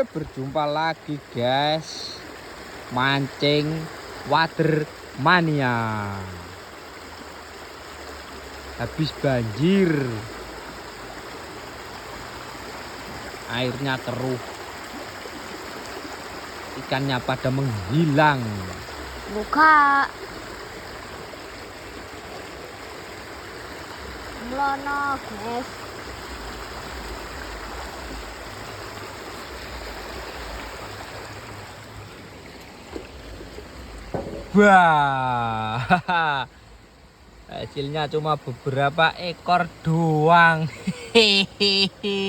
Berjumpa lagi guys, mancing water mania. Habis banjir, airnya keruh, ikannya pada menghilang. Buka melono guys. Wah, hasilnya cuma beberapa ekor doang. Hehehe.